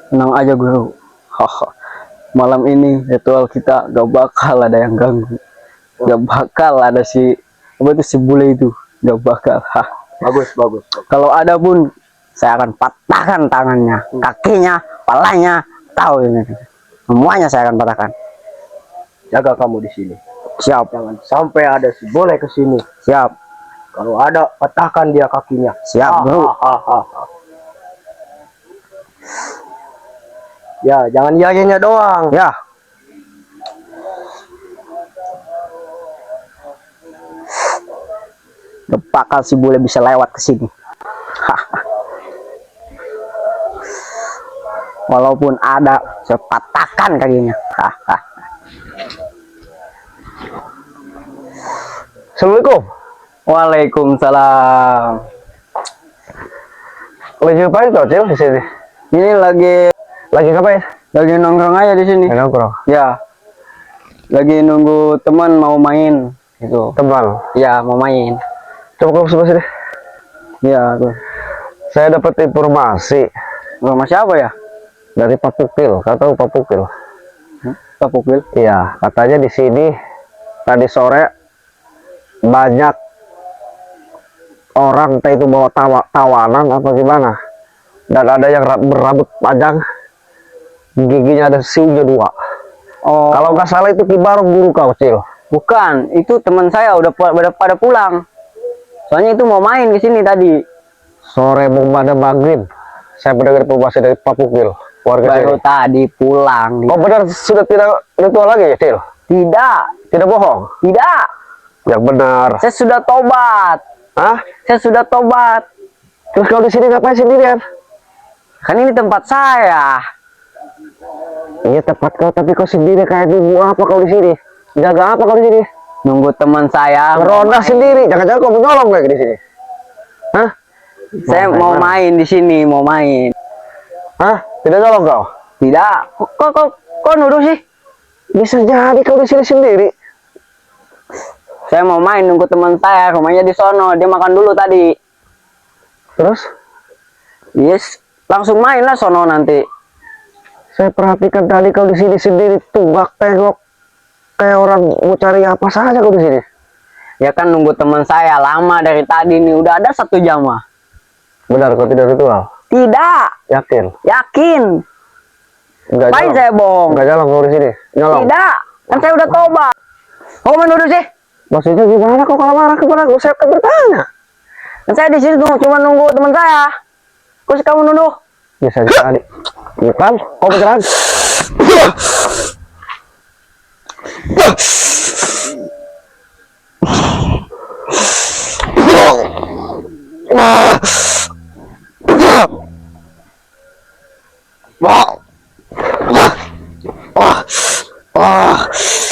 Tenang aja guru. Haha. Malam ini ritual kita gak bakal ada yang ganggu. Gak bakal ada apa itu si bule itu. Gak bakal. Hah. Bagus, bagus. Kalau ada pun saya akan patahkan tangannya, kakinya, palanya, tahu ini. Semuanya saya akan patahkan. Jaga kamu di sini. Siap. Jangan sampai ada si bule ke sini. Siap. Kalau ada, patahkan dia kakinya. Siap, bro. Ya, jangan yayanya doang. Ya. Gak bakal si bule bisa lewat ke sini. Walaupun ada, saya patahkan kakinya. Assalamualaikum. Waalaikumsalam. Lagi ngapain kau, Cil, di sini? Ini Lagi ngapain? lagi nongkrong aja di sini. Nongkrong. Ya. Lagi nunggu teman mau main gitu. Teman. Ya, mau main. Coba kamu sebelah sini. Ya, tuh. Saya dapat informasi Masih apa ya? dari Pak Pukil. Kau tahu Pak Pukil? Pak Pukil. Iya, katanya di sini tadi sore banyak orang entah itu bawa tawanan apa gimana, dan ada yang berambut panjang, giginya ada siunya 2. Oh, Kalau nggak salah itu Ki Barong guru kau, Cil. bukan, itu teman saya udah pada pulang. Soalnya itu mau main ke sini tadi. Sore mau pada maghrib saya mendengar informasi dari Pak Pukil, warga Baru sini. tadi pulang. Oh benar, sudah tidak ritual lagi ya, Cil? Tidak, Tidak bohong? tidak. Yang benar. Saya sudah tobat. Hah? Saya sudah tobat. Terus kau di sini ngapain sendirian? Kan ini tempat saya. Iya tempat kau, tapi kau sendiri kayak nunggu apa kau di sini? Jaga apa kau di sini? Nunggu teman saya. Ronda sendiri, jangan-jangan kau menolong lagi di sini? Hah? Saya mau main di sini, mau main. Hah? Tidak nolong kau? Tidak. Kok nuduh sih? Bisa jadi kau di sini sendiri. Saya mau main nunggu teman saya, rumahnya di sono. Dia makan dulu tadi. Terus? Yes, langsung main lah sono nanti. Saya perhatikan tadi kau di sini sendiri, tunggak tengok kayak orang mau cari apa saja kau di sini. Ya kan nunggu teman saya lama dari tadi nih, udah ada 1 jam mah. Benar kau tidak ritual? Tidak, Yakin? yakin. Enggak Baik nyolong? saya bohong. Enggak nyolong kau di sini? Nyolong? Tidak, kan saya udah tobat. Kau menuduh sih? Maksudnya gimana kau kalau marah kepada aku? Saya akan bertanya. Kan saya di sini tuh cuma nunggu teman saya. Kok kamu nuduh? Bisa jadi. Bukan? Kau beneran?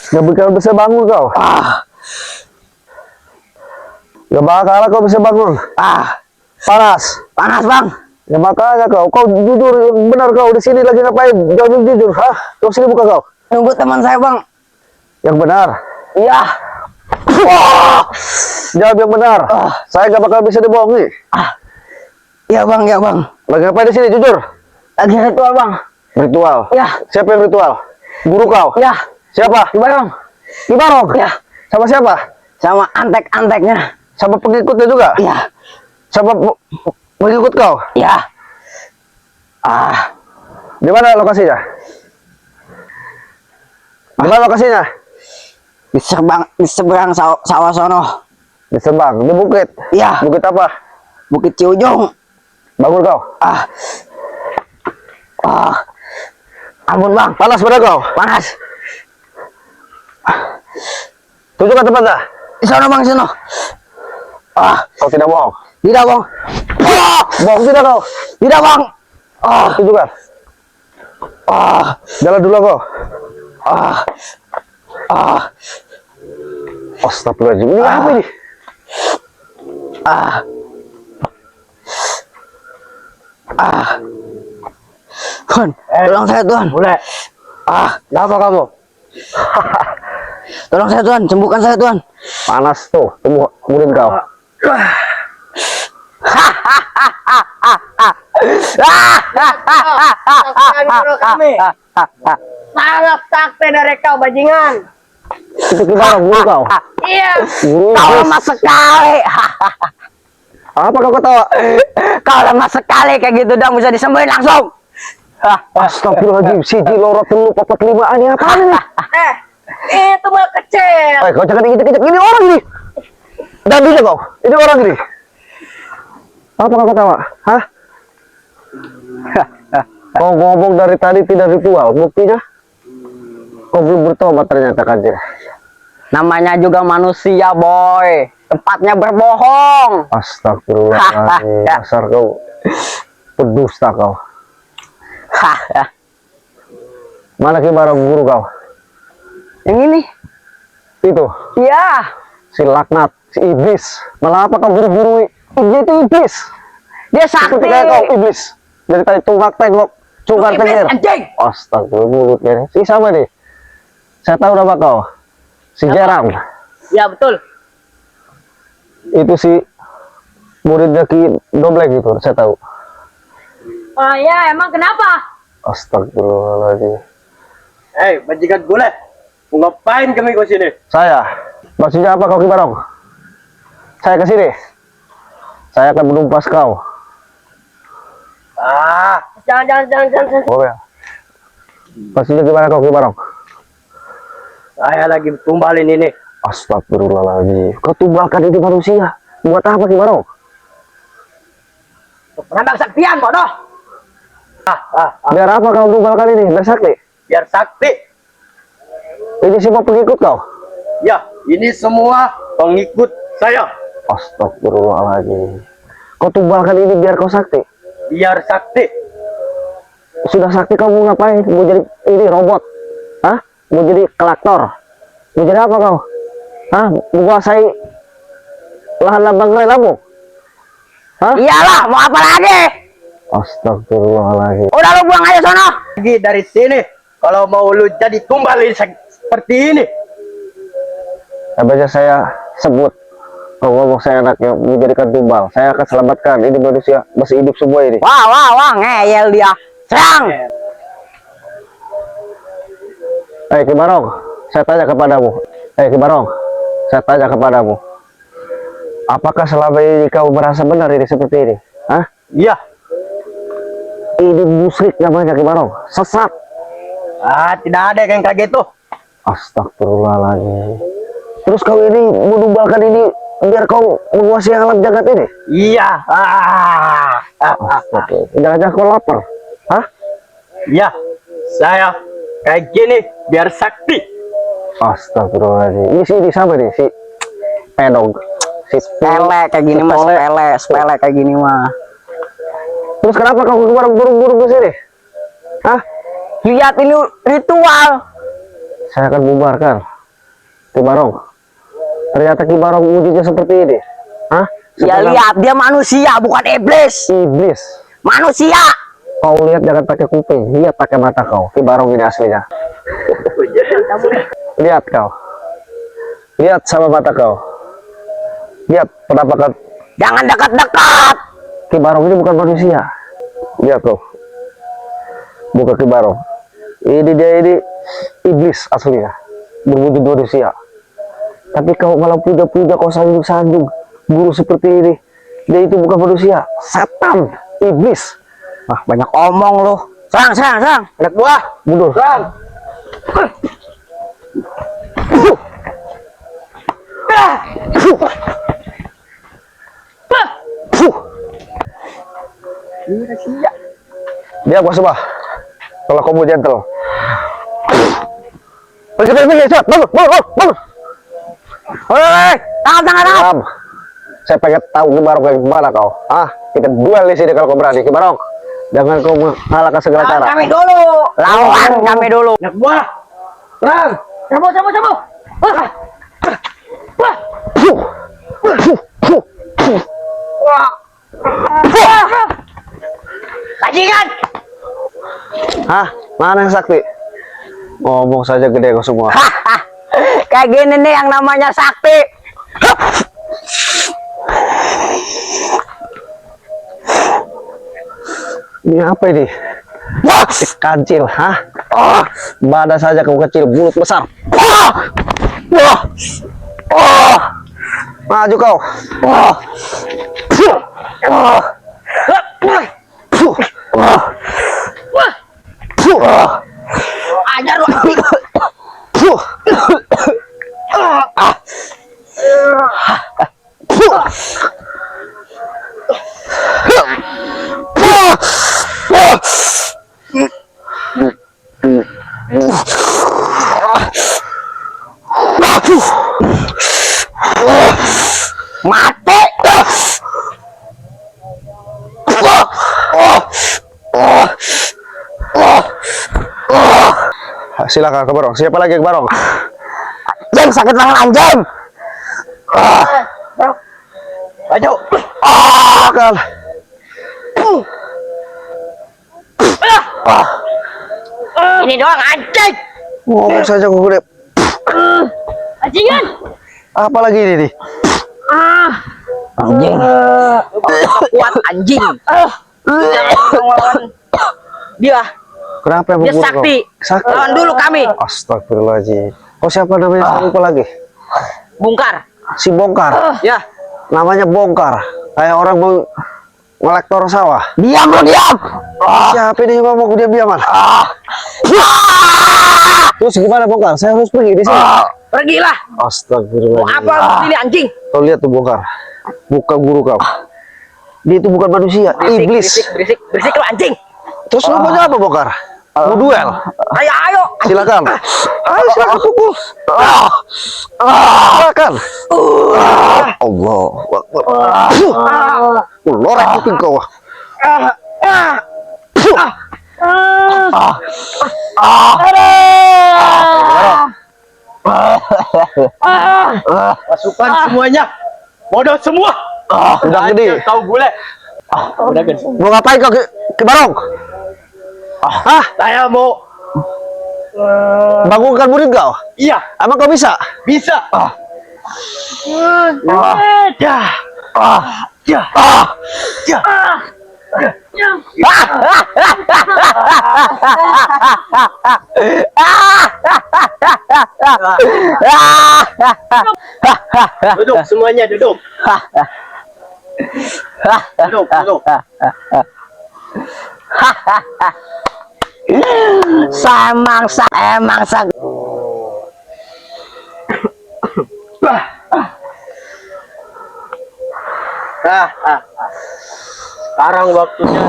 Gak bakal bisa bangun kau. Gak bakal kau bisa bangun. Panas. Panas bang. Ya makanya kau jujur, benar kau di sini lagi ngapain? Jangan jujur, hah? Kau sini buka kau. Nunggu teman saya bang. Yang benar. Iya. Jawab yang benar. Saya gak bakal bisa dibohongi. Iya bang, ya bang. Lagi ngapain di sini jujur? Lagi ritual bang. Ritual. Ya. Siapa yang ritual? Guru kau? Ya. Siapa? Coba dong. Ki Barong? Ya. Sama siapa? Sama antek-anteknya. Sama pengikutnya juga? Iya. Sama pengikut kau? Iya. Di mana lokasinya? Di mana lokasinya? Di seberang sawah sono. Di Sebang, di bukit. Iya. Bukit apa? Bukit Ciujung. Bangun kau. Ampun bang. Panas pada kau. Panas. Tunjukkan tempatnya. Di sana bang, di sana. Kau tidak bohong. Tidak bang. Bohong tidak kau. Tidak bang. Tunjukkan. Jalan dulu kau. Astagfirullahaladzim. Ini apa ini? Tuan, tolong saya Tuan. Boleh. Kenapa kamu? Tolong saya Tuan, sembuhkan saya Tuan. Panas tuh, kemudian kau. Kami sangat sakti dari kau bajingan. Itu Ki Barong, guru kau. Iya. Guru Kau iblis. lemah sekali. Apa kau ketawa? Kau lemah sekali kayak gitu dong, bisa disembuhin langsung. Astagfirullahaladzim, siji loro telu papat lima, ini apaan ini? Itu mah kecil. Kau jangan injek-injek, ini orang ini. Dan bisa kau, ini orang ini. Apa kau ketawa? Hah? Kau ngomong dari tadi tidak ritual, buktinya? Kau belum bertobat ternyata kan? Namanya juga manusia, boy. Tempatnya berbohong. Astagfirullahaladzim, dasar kau pendusta kau. Mana Ki Barong guru kau? Yang ini? Itu, Iya. si laknat, si iblis. Malah apa kau guru-guru? Dia itu iblis. Dia Seperti sakti. kayak kau iblis. Dari tadi tunggak tengok, cungkar Iblis, tengir. anjing. Astagfirullah mulutnya nih. Si sama nih. Saya tahu nama kau. Si Gerang. Ya betul. Itu si muridnya Ki Dombleng itu, saya tahu. Oh ya, emang kenapa? Astagfirullahaladzim. Bajingan boleh. Mau ngapain kami ke sini? Saya. Maksudnya apa kau Ki Barong? Saya ke sini. Saya akan menumpas kau. Jangan. Oh ya. Maksudnya gimana kau Ki Barong? Saya lagi tumbalin ini. Astagfirullahaladzim. Kau tumbalkan ini manusia. Buat apa Ki Barong? Penambang saktian, bodoh. Biar apa kau tumbalkan ini? Biar sakti. Biar sakti. Ini semua pengikut kau. Ya, ini semua pengikut saya. Astagfirullahaladzim. Kau tumbalkan ini biar kau sakti. Biar sakti. Sudah sakti kau mau ngapain? Mau jadi ini robot? Hah? Mau jadi kelaktor? Mau jadi apa kau? Hah? Menguasai lahan lambang lamu? Hah? Iyalah, mau apa lagi? Astagfirullahaladzim. Udah lu buang aja sono. Pergi dari sini. Kalau mau lu jadi tumbalin seperti ini. Apabila saya sebut, kau ngomong saya anaknya menjadikan tumbal, saya akan selamatkan ini manusia masih hidup semua ini. Wah, ngeyel dia. Serang. Ki Barong, saya tanya kepadamu. Ki Barong, saya tanya kepadamu. Apakah selama ini kau merasa benar ini seperti ini? Hah? Iya. Ini musyrik namanya Ki Barong, sesat. Tidak ada yang kayak gitu. Astagfirullahaladzim. Terus kau ini menumbalkan ini biar kau menguasai alam jagat ini? Iya. Jangan-jangan kau lapar? Hah? Iya. Saya kayak gini biar sakti. Astagfirullahaladzim. Ini sama nih si pedog. Si Sepele kayak gini mah, sepele kayak gini mah. Terus kenapa kau keluar burung-burung ke sini? Hah? Lihat ini ritual. Saya akan bubarkan Ki Barong. Ternyata Ki Barong wujudnya seperti ini. Hah? Ya Setelah lihat, dia manusia bukan iblis. iblis. Manusia. Kau lihat jangan pakai kuping, lihat pakai mata kau. Ki Barong ini aslinya. Lihat kau. Lihat sama mata kau. Lihat penampakan Jangan dekat-dekat. Ki Barong ini bukan manusia. Lihat kau. Bukan Ki Barong. Ini dia ini iblis aslinya. Berwujud manusia. Tapi kau malah puja-puja, kau sanjung-sanjung. Guru seperti ini. Dia itu bukan manusia. Setan. Iblis. Wah, banyak omong lu. Serang. Anak buah. Mundur. Serang. Dia gua semua. Kalau kamu gentle. Pergi, cepat, bangun. Hei, tangan. Saya pengen tahu Ki Barong kayak gimana kau. Kita duel di sini kalau kau berani, Ki Barong. Jangan kau mengalahkan segala cara. Kami dulu. Lawan kami dulu. Anak buah. Serang. Cabut. Bajingan. Mana yang sakti? Ngomong saja gede kau semua. Kayak gini nih yang namanya sakti. Ini apa ini? Wah, kancil, hah? Badan saja kau kecil, mulut besar. Maju kau. Ajar lu. Mati. Silakan ke Barong. Siapa lagi ke Barong? Anjing, sakit tangan anjing. Maju. Silakan. Ini doang anjing. Ngomong saja kau gede. Anjingan. Apa lagi ini nih? Anjing. Kuat anjing. Jangan dia. Kenapa yang Dia membunuh sakti. kau? Sakti. Lawan dulu kami. Astagfirullahaladzim. Oh, siapa namanya? Lupa lagi. Bongkar. Si Bongkar. Ya. Namanya Bongkar. Kayak orang mau ngelektor sawah. Diam lu, diam. Siapa ini yang ngomong diam-diaman? Terus gimana Bongkar? Saya harus pergi di sini. Pergilah. Astagfirullahaladzim. Apa lu sini anjing? Kau lihat tuh Bongkar. Bukan guru kau. Dia itu bukan manusia, iblis. Berisik lu anjing. Terus lu maunya apa Bongkar? Mau duel? Ayo. Silakan. Ayo silakan pukul. Silakan. Allah. Lorek kuping kau. Pasukan semuanya. Bodoh semua. Udah gede. Tahu bule. Udah gede. Mau ngapain kau ke Barong? Hah? Saya mau Bangunkan murid kau? iya, Emang kau bisa? bisa. Ya. Ya. Ya. Duduk semuanya, duduk. Duduk. Emang Sekarang waktunya.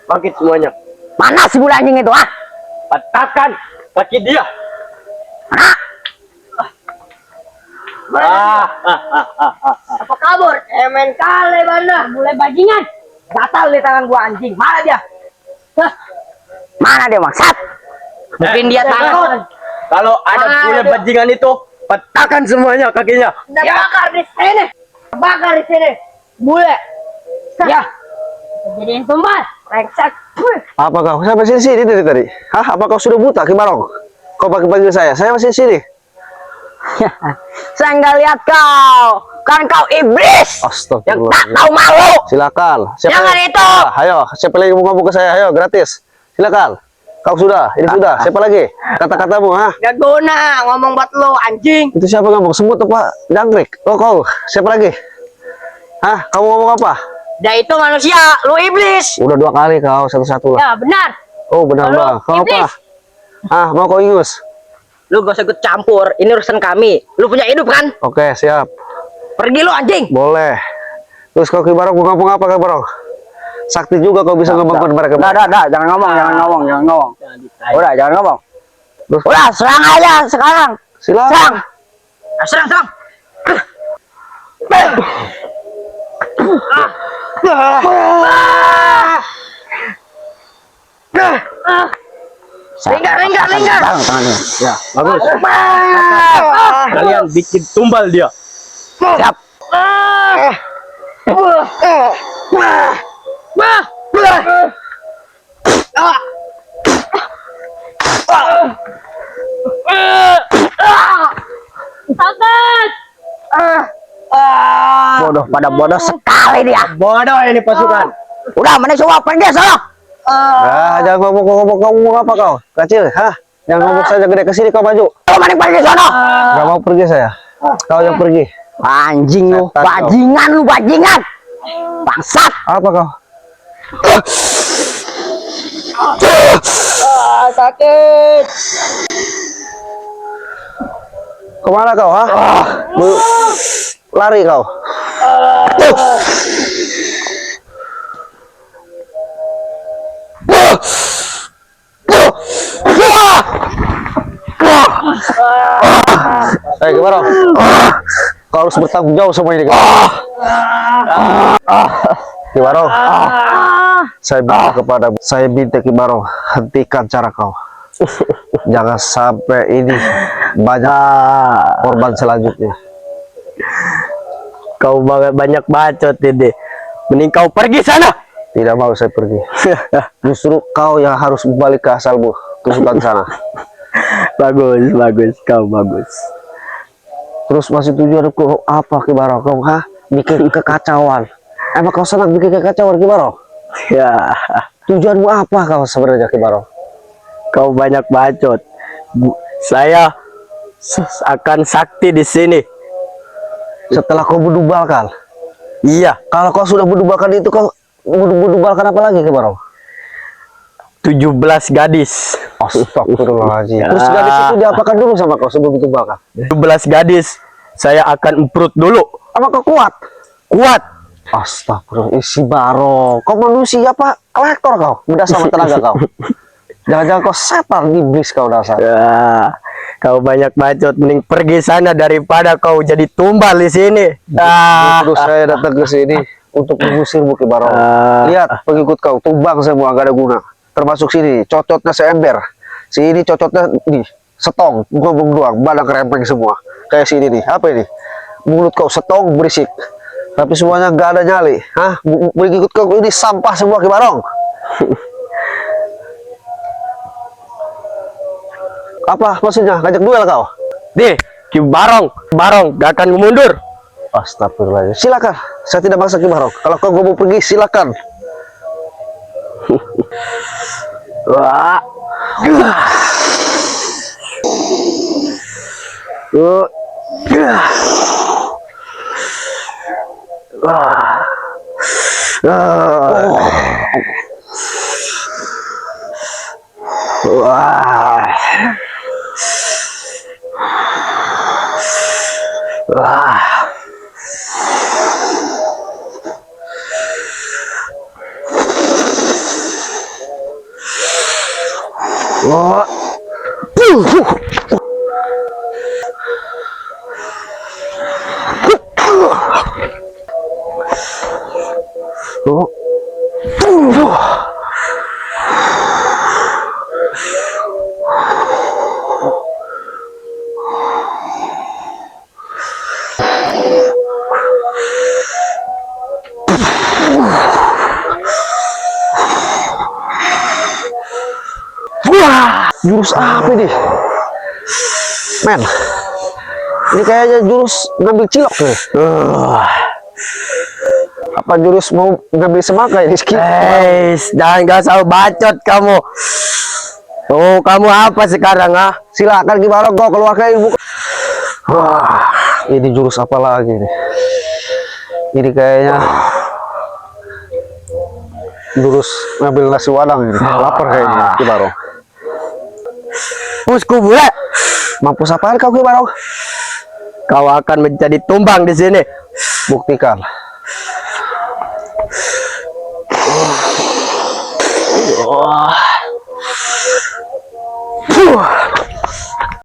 Bangkit semuanya. mana si bule anjing itu, ah? Patahkan kaki dia. Apa kabur? Emen kali banda. Mulai bajingan. Gatal di tangan gua anjing. Mana dia? Hah? Mana dia maksat? Mungkin dia takut. Kalau ada Ah, bule aduh. bajingan itu, patahkan semuanya kakinya. Udah bakar di sini. Bakar di sini. Bule. Ya. Jadi yang tumbal. Reksek. Apa kau? Saya masih di sini dari tadi. Hah? Apa kau sudah buta Ki Barong? Kau panggil saya. Saya masih di sini. Saya nggak lihat kau. Kan kau iblis yang tak Astagfirullah. tahu malu. Silakan. Jangan itu. Ayo, siapa lagi mau ngomong ke saya? Ayo, gratis. Silakan. Kau sudah, ini sudah. Siapa lagi? Kata-katamu, ha? Gak guna ngomong buat lo anjing. Itu siapa ngomong? Semut apa? Jangkrik. Oh, kau. Siapa lagi? Hah? Kamu ngomong apa? Dia itu manusia, lu iblis. Udah 2 kali kau, satu-satu lah. Ya benar. Oh, benar Halo, bang. Kau apa? iblis. Ah, mau kau ingus? Lu gak usah ikut campur. Ini urusan kami. Lu punya hidup kan? Oke, siap. Pergi lu anjing. Boleh. Terus kau Ki Barong mau ngomong apa Ki Barong? Sakti juga kau bisa ngebangun mereka. Dah, jangan ngomong. Udah, jangan ngomong. Terus Udah, serang aja sekarang. silakan. Serang. Lenggar. Tangannya. Ya, bagus. Kalian bikin tumbal dia. Siap. Bodoh, pada bodoh sekali dia. Bodoh ini pasukan. Udah, mending semua pergi sana. Jangan ngomong apa kau? Kecil, hah? Yang ngomong saja gede ke sini kau maju. Mending pergi sana. Gak mau pergi saya. Kau yang pergi. Anjing lu, Setan kau. bajingan. Bangsat. Apa kau? Sakit. Kemana kau, ha? Lari kau. Ki Barong. Kau harus bertanggung jawab semua ini. Ki Barong. Saya minta Ki Barong, hentikan cara kau. Jangan sampai ini banyak korban selanjutnya. Kau banyak bacot ini. Mending kau pergi sana. Tidak mau saya pergi. Justru kau yang harus balik ke asalmu, ke Sultan sana. Bagus, kau bagus. Terus masih tujuan kau apa Ki Barong? Kau bikin kekacauan. Emang kau senang bikin kekacauan Ki Barong? Ya, Tujuanmu apa kau sebenarnya Ki Barong? kau banyak bacot. Saya akan sakti di sini. Setelah kau mendubalkan. Iya, Kalau kau sudah mendubalkan itu, kau mendubalkan apa lagi Ki Barong? 17 gadis. Astagfirullahaladzim. Ya. Terus gadis itu diapakan dulu sama kau sebelum ditubalkan? 17 gadis. Saya akan emprut dulu. Apa kau kuat? Kuat. Astagfirullah, isi Barong. Kau manusia apa? Kolektor kau? Beda sama tenaga kau. Jangan-jangan kau setan iblis kau dasar. Ya, kau banyak bacot. Mending pergi sana daripada kau jadi tumbal di sini. Terus saya datang ke sini untuk mengusirmu Ki Barong. Lihat pengikut kau tumbang semua, gak ada guna. Termasuk sini, cocotnya seember. Sini cocotnya nih, setong, ngomong doang, badan kerempeng semua. Kayak sini nih, apa ini? Mulut kau setong berisik. Tapi semuanya gak ada nyali. Hah? Pengikut kau ini sampah semua Ki Barong. Apa maksudnya? Ngajak duel kau? Nih, Ki Barong gak akan mundur. Astagfirullahaladzim. Silakan, saya tidak maksa Ki Barong. Kalau kau mau pergi, silakan. Wah. Jurus apa ini? Men, ini kayaknya jurus ngambil cilok nih. Apa jurus mau ngambil semangka ini? Jangan gak usah bacot kamu. Oh, kamu apa sekarang, ah? Silakan Ki Barong, kau keluarkan ilmu. Wah, ini jurus apa lagi nih? Ini kayaknya jurus ngambil nasi wadang ini. Lapar kayaknya Ki Barong. Pusku bule. Mampus apaan kau Ki Barong? Kau akan menjadi tumbang di sini. Buktikan. Fuh.